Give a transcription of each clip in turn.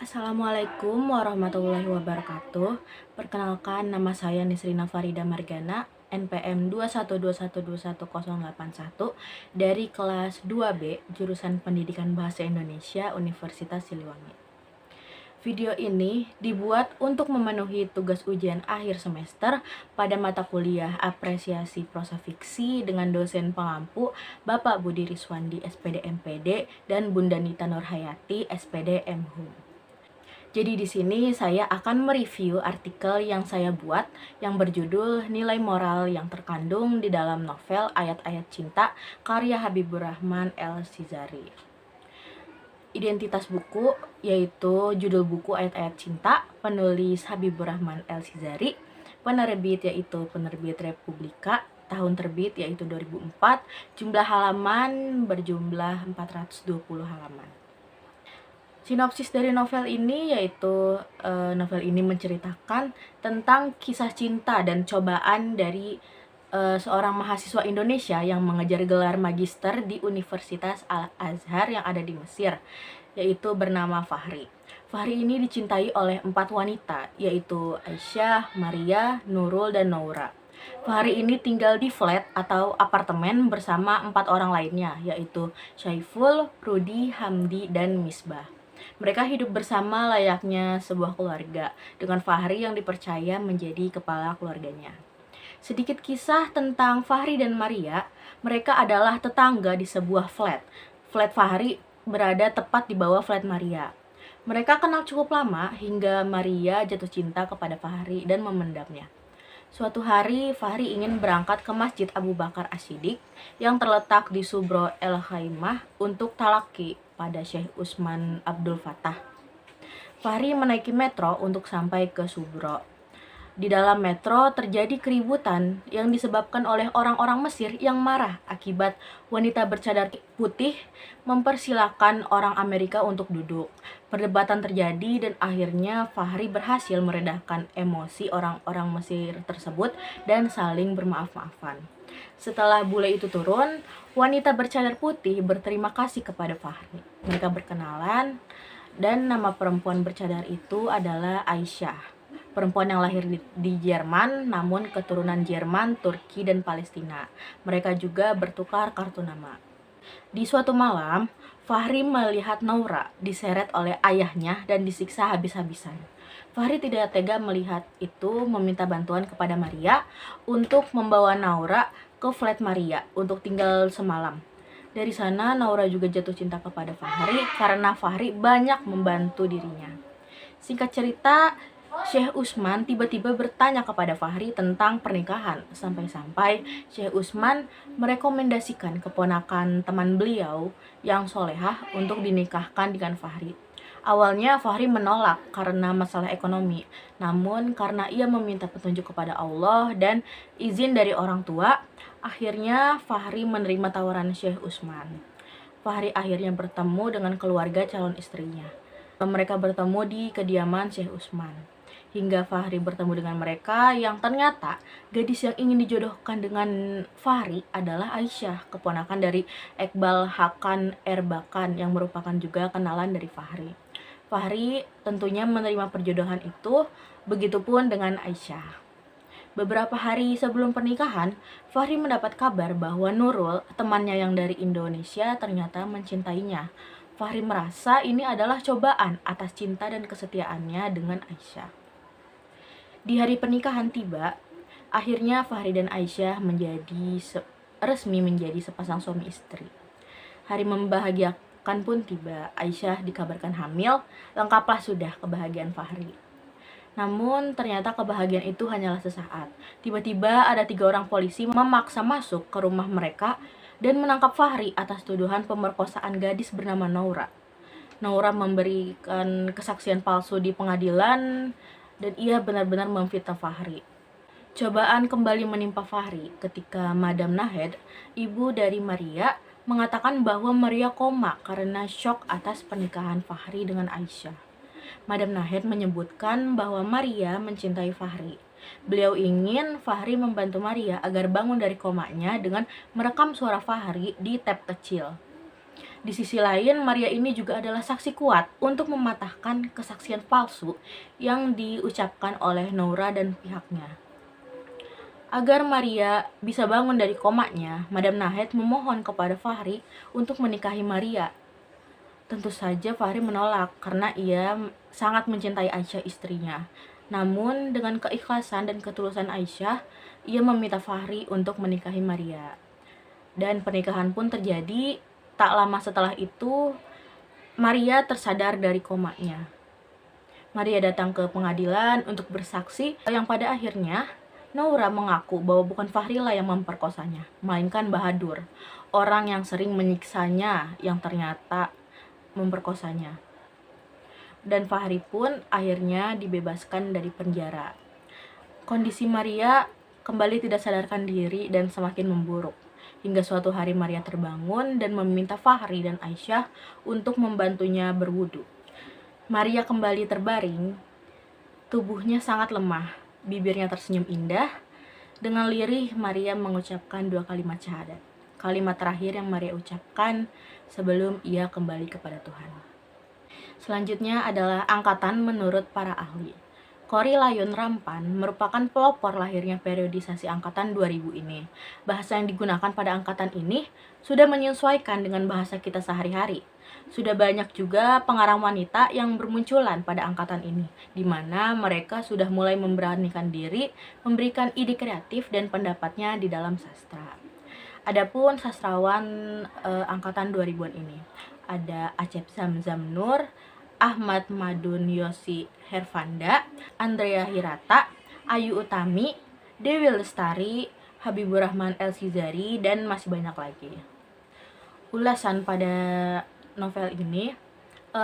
Assalamualaikum warahmatullahi wabarakatuh. Perkenalkan, nama saya Nisrina Farida Margana, NPM 212121081 dari kelas 2B, jurusan Pendidikan Bahasa Indonesia, Universitas Siliwangi. Video ini dibuat untuk memenuhi tugas ujian akhir semester pada mata kuliah Apresiasi Prosa Fiksi dengan dosen pengampu Bapak Budi Riswandi SPD MPD dan Bunda Nita Nurhayati SPD MHum. Jadi di sini saya akan mereview artikel yang saya buat yang berjudul Nilai Moral yang terkandung di dalam novel Ayat-Ayat Cinta karya Habibur Rahman El-Shizari. Identitas buku yaitu judul buku Ayat-Ayat Cinta, penulis Habibur Rahman El-Shizari, penerbit yaitu penerbit Republika, tahun terbit yaitu 2004, jumlah halaman berjumlah 420 halaman. Sinopsis dari novel ini yaitu novel ini menceritakan tentang kisah cinta dan cobaan dari seorang mahasiswa Indonesia yang mengejar gelar magister di Universitas Al-Azhar yang ada di Mesir, yaitu bernama Fahri. Fahri ini dicintai oleh 4 wanita, yaitu Aisyah, Maria, Nurul, dan Noura. Fahri ini tinggal di flat atau apartemen bersama 4 orang lainnya, yaitu Syaiful, Rudi, Hamdi, dan Misbah. Mereka hidup bersama layaknya sebuah keluarga, dengan Fahri yang dipercaya menjadi kepala keluarganya. Sedikit kisah tentang Fahri dan Maria. Mereka adalah tetangga di sebuah flat. Flat Fahri berada tepat di bawah flat Maria. Mereka kenal cukup lama hingga Maria jatuh cinta kepada Fahri dan memendamnya. Suatu hari, Fahri ingin berangkat ke Masjid Abu Bakar As-Siddiq yang terletak di Subro El Khaimah untuk talaki pada Syekh Usman Abdul Fattah. Fahri menaiki metro untuk sampai ke Subro. Di dalam metro terjadi keributan yang disebabkan oleh orang-orang Mesir yang marah akibat wanita bercadar putih mempersilahkan orang Amerika untuk duduk. Perdebatan terjadi dan akhirnya Fahri berhasil meredahkan emosi orang-orang Mesir tersebut dan saling bermaaf-maafan. Setelah bule itu turun, wanita bercadar putih berterima kasih kepada Fahri. Mereka berkenalan dan nama perempuan bercadar itu adalah Aisyah. Perempuan yang lahir di Jerman, namun keturunan Jerman, Turki, dan Palestina. Mereka juga bertukar kartu nama. Di suatu malam, Fahri melihat Noura diseret oleh ayahnya dan disiksa habis-habisan. Fahri tidak tega melihat itu, meminta bantuan kepada Maria untuk membawa Noura ke flat Maria untuk tinggal semalam. Dari sana, Noura juga jatuh cinta kepada Fahri karena Fahri banyak membantu dirinya. Singkat cerita, Syekh Usman tiba-tiba bertanya kepada Fahri tentang pernikahan, sampai-sampai Syekh Usman merekomendasikan keponakan teman beliau yang solehah untuk dinikahkan dengan Fahri. Awalnya Fahri menolak karena masalah ekonomi, namun karena ia meminta petunjuk kepada Allah dan izin dari orang tua, akhirnya Fahri menerima tawaran Syekh Usman. Fahri akhirnya bertemu dengan keluarga calon istrinya. Mereka bertemu di kediaman Syekh Usman. Hingga Fahri bertemu dengan mereka yang ternyata gadis yang ingin dijodohkan dengan Fahri adalah Aisyah, keponakan dari Iqbal Hakan Erbakan yang merupakan juga kenalan dari Fahri. Fahri tentunya menerima perjodohan itu, begitupun dengan Aisyah. Beberapa hari sebelum pernikahan, Fahri mendapat kabar bahwa Nurul, temannya yang dari Indonesia, ternyata mencintainya. Fahri merasa ini adalah cobaan atas cinta dan kesetiaannya dengan Aisyah. Di hari pernikahan tiba, akhirnya Fahri dan Aisyah resmi menjadi sepasang suami istri. Hari membahagiakan pun tiba. Aisyah dikabarkan hamil, lengkaplah sudah kebahagiaan Fahri. Namun ternyata kebahagiaan itu hanyalah sesaat. Tiba-tiba ada 3 orang polisi memaksa masuk ke rumah mereka dan menangkap Fahri atas tuduhan pemerkosaan gadis bernama Noura. Noura memberikan kesaksian palsu di pengadilan dan ia benar-benar memfitnah Fahri. Cobaan kembali menimpa Fahri ketika Madam Nahed, ibu dari Maria, mengatakan bahwa Maria koma karena syok atas pernikahan Fahri dengan Aisyah. Madam Nahed menyebutkan bahwa Maria mencintai Fahri. Beliau ingin Fahri membantu Maria agar bangun dari komanya dengan merekam suara Fahri di tap kecil. Di sisi lain, Maria ini juga adalah saksi kuat untuk mematahkan kesaksian palsu yang diucapkan oleh Noura dan pihaknya. Agar Maria bisa bangun dari komanya, Madam Nahed memohon kepada Fahri untuk menikahi Maria. Tentu saja Fahri menolak karena ia sangat mencintai Aisyah istrinya. Namun dengan keikhlasan dan ketulusan Aisyah, ia meminta Fahri untuk menikahi Maria. Dan pernikahan pun terjadi. Tak lama setelah itu, Maria tersadar dari komanya. Maria datang ke pengadilan untuk bersaksi, yang pada akhirnya Noura mengaku bahwa bukan Fahri lah yang memperkosanya, melainkan Bahadur, orang yang sering menyiksanya yang ternyata memperkosanya. Dan Fahri pun akhirnya dibebaskan dari penjara. Kondisi Maria kembali tidak sadarkan diri dan semakin memburuk. Hingga suatu hari Maria terbangun dan meminta Fahri dan Aisyah untuk membantunya berwudu. Maria kembali terbaring, tubuhnya sangat lemah, bibirnya tersenyum indah. Dengan lirih Maria mengucapkan 2 kalimat syahadat. Kalimat terakhir yang Maria ucapkan sebelum ia kembali kepada Tuhan. Selanjutnya adalah angkatan menurut para ahli. Korrie Layun Rampan merupakan pelopor lahirnya periodisasi angkatan 2000 ini. Bahasa yang digunakan pada angkatan ini sudah menyesuaikan dengan bahasa kita sehari-hari. Sudah banyak juga pengarang wanita yang bermunculan pada angkatan ini, di mana mereka sudah mulai memberanikan diri, memberikan ide kreatif dan pendapatnya di dalam sastra. Adapun sastrawan angkatan 2000-an ini, ada Acep Zamzam Nur, Ahmad Madun Yosi Hervanda, Andrea Hirata, Ayu Utami, Dewi Lestari, Habibur Rahman Elsizari, dan masih banyak lagi. Ulasan pada novel ini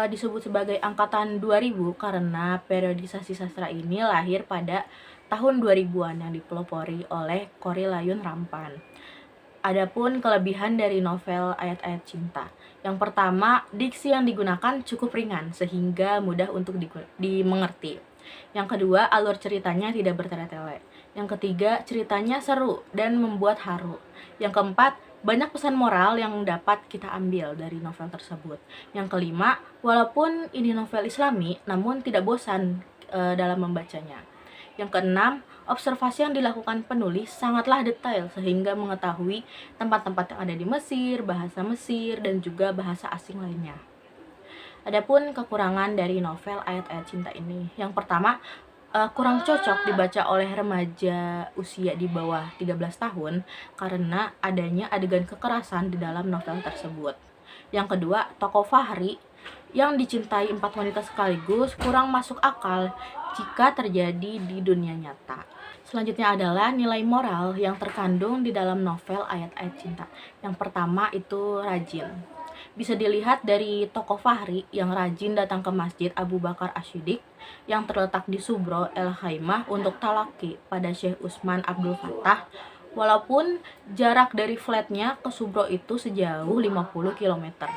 disebut sebagai angkatan 2000 karena periodisasi sastra ini lahir pada tahun 2000-an yang dipelopori oleh Korrie Layun Rampan. Adapun kelebihan dari novel Ayat-Ayat Cinta. Yang pertama, diksi yang digunakan cukup ringan sehingga mudah untuk dimengerti. Yang kedua, alur ceritanya tidak bertele-tele. Yang ketiga, ceritanya seru dan membuat haru. Yang keempat, banyak pesan moral yang dapat kita ambil dari novel tersebut. Yang kelima, walaupun ini novel Islami, namun tidak bosan dalam membacanya. Yang keenam, observasi yang dilakukan penulis sangatlah detail sehingga mengetahui tempat-tempat yang ada di Mesir, dan juga bahasa asing lainnya. Adapun kekurangan dari novel Ayat-Ayat Cinta ini, yang pertama, kurang cocok dibaca oleh remaja usia di bawah 13 tahun karena adanya adegan kekerasan di dalam novel tersebut. Yang kedua, tokoh Fahri yang dicintai 4 wanita sekaligus kurang masuk akal jika terjadi di dunia nyata. Selanjutnya adalah nilai moral yang terkandung di dalam novel Ayat-Ayat Cinta. Yang pertama itu rajin. Bisa dilihat dari tokoh Fahri yang rajin datang ke Masjid Abu Bakar Asy-Siddiq yang terletak di Subro El Khaimah untuk talaki pada Syekh Utsman Abdul Fattah, walaupun jarak dari flatnya ke Subro itu sejauh 50 km.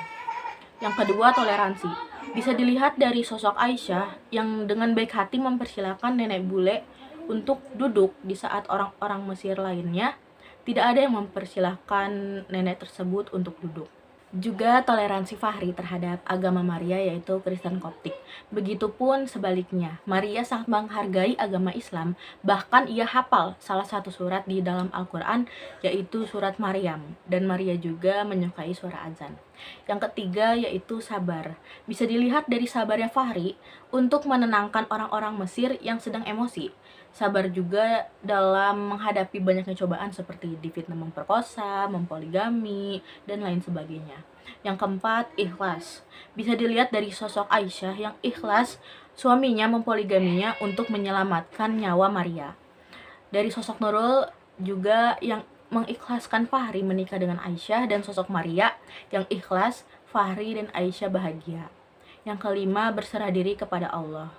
Yang kedua, toleransi. Bisa dilihat dari sosok Aisyah yang dengan baik hati mempersilahkan nenek bule untuk duduk di saat orang-orang Mesir lainnya tidak ada yang mempersilahkan nenek tersebut untuk duduk. Juga toleransi Fahri terhadap agama Maria yaitu Kristen Koptik. Begitupun sebaliknya, Maria sangat menghargai agama Islam, bahkan ia hafal salah satu surat di dalam Al-Quran yaitu surat Maryam, dan Maria juga menyukai suara azan. Yang ketiga yaitu sabar. Bisa dilihat dari sabarnya Fahri untuk menenangkan orang-orang Mesir yang sedang emosi. Sabar juga dalam menghadapi banyaknya cobaan seperti difitnah memperkosa, mempoligami, dan lain sebagainya. Yang keempat, ikhlas. Bisa dilihat dari sosok Aisyah yang ikhlas suaminya mempoligaminya untuk menyelamatkan nyawa Maria. Dari sosok Nurul juga yang mengikhlaskan Fahri menikah dengan Aisyah, dan sosok Maria yang ikhlas Fahri dan Aisyah bahagia. Yang kelima, berserah diri kepada Allah.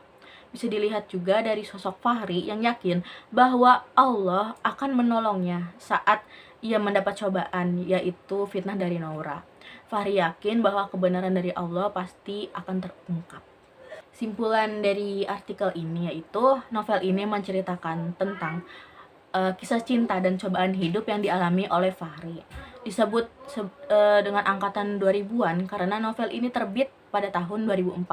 Bisa dilihat juga dari sosok Fahri yang yakin bahwa Allah akan menolongnya saat ia mendapat cobaan, yaitu fitnah dari Noura. Fahri yakin bahwa kebenaran dari Allah pasti akan terungkap. Simpulan dari artikel ini yaitu novel ini menceritakan tentang kisah cinta dan cobaan hidup yang dialami oleh Fahri. dengan angkatan 2000-an karena novel ini terbit pada tahun 2004.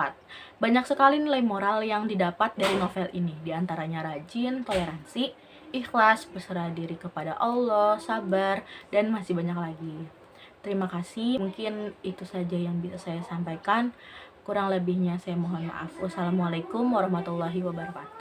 Banyak sekali nilai moral yang didapat dari novel ini, diantaranya rajin, toleransi, ikhlas, berserah diri kepada Allah, sabar, dan masih banyak lagi. Terima kasih, mungkin itu saja yang bisa saya sampaikan. Kurang lebihnya saya mohon maaf. Wassalamualaikum warahmatullahi wabarakatuh.